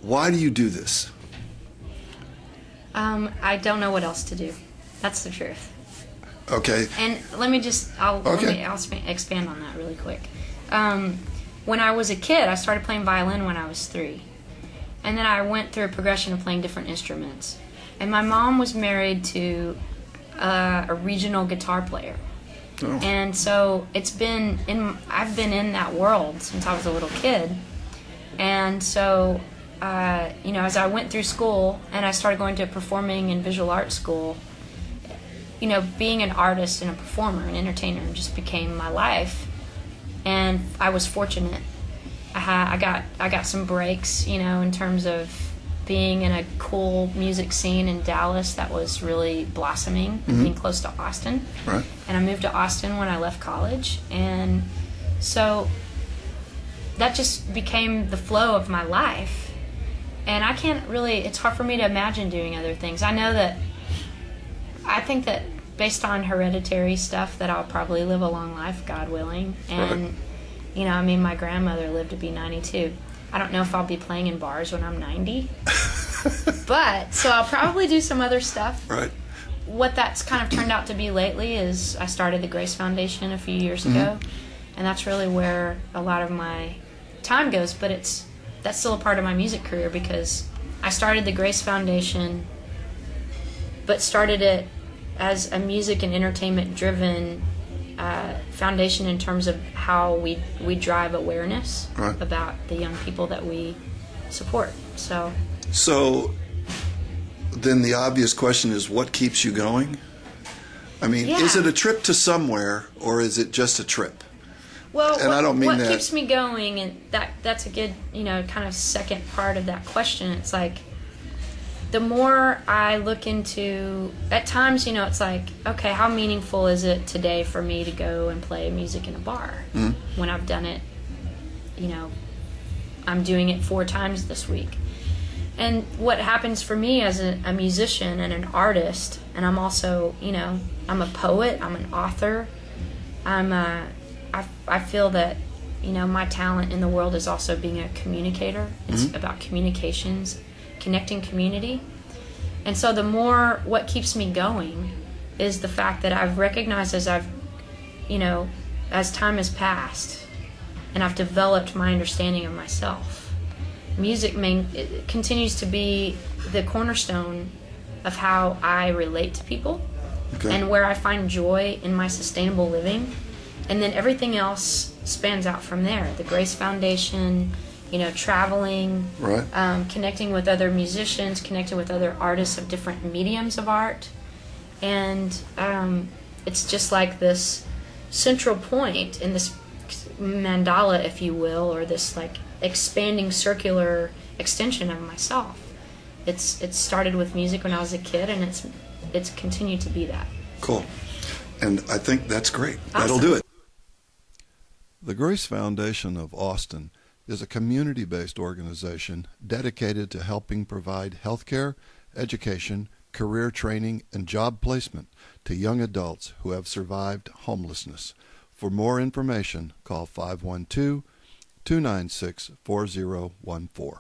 Why do you do this? I don't know what else to do. That's the truth. Okay. And I'll expand on that really quick. When I was a kid, I started playing violin when I was 3. And then I went through a progression of playing different instruments. And my mom was married to a regional guitar player. Oh. And so I've been in that world since I was a little kid. And so, as I went through school and I started going to a performing and visual arts school, being an artist and a performer, an entertainer, just became my life. And I was fortunate. I got some breaks, in terms of being in a cool music scene in Dallas that was really blossoming, being close to Austin. Right. And I moved to Austin when I left college. And so that just became the flow of my life. And it's hard for me to imagine doing other things. I think that based on hereditary stuff that I'll probably live a long life, God willing. And, my grandmother lived to be 92. I don't know if I'll be playing in bars when I'm 90. But, so I'll probably do some other stuff. Right. What that's kind of turned out to be lately is I started the Grace Foundation a few years ago. And that's really where a lot of my time goes. But that's still a part of my music career because I started the Grace Foundation, but started it as a music and entertainment driven foundation in terms of how we drive awareness about the young people that we support. So then the obvious question is, what keeps you going? I mean, is it a trip to somewhere or is it just a trip? Well, and I don't mean what that. Keeps me going, and that's a good, kind of second part of that question. It's like, the more I look into, at times, it's like, okay, how meaningful is it today for me to go and play music in a bar when I've done it, I'm doing it 4 times this week. And what happens for me as a musician and an artist, and I'm also, I'm a poet, I'm an author, I feel that, my talent in the world is also being a communicator. It's about communications, connecting community. And so what keeps me going is the fact that I've recognized as time has passed and I've developed my understanding of myself, music it continues to be the cornerstone of how I relate to people and where I find joy in my sustainable living. And then everything else spans out from there. The Grace Foundation, traveling, connecting with other musicians, connecting with other artists of different mediums of art. And it's just like this central point in this mandala, if you will, or this like expanding circular extension of myself. It started with music when I was a kid, and it's continued to be that. Cool. And I think that's great. Awesome. That'll do it. The Grace Foundation of Austin is a community-based organization dedicated to helping provide healthcare, education, career training, and job placement to young adults who have survived homelessness. For more information, call 512-296-4014.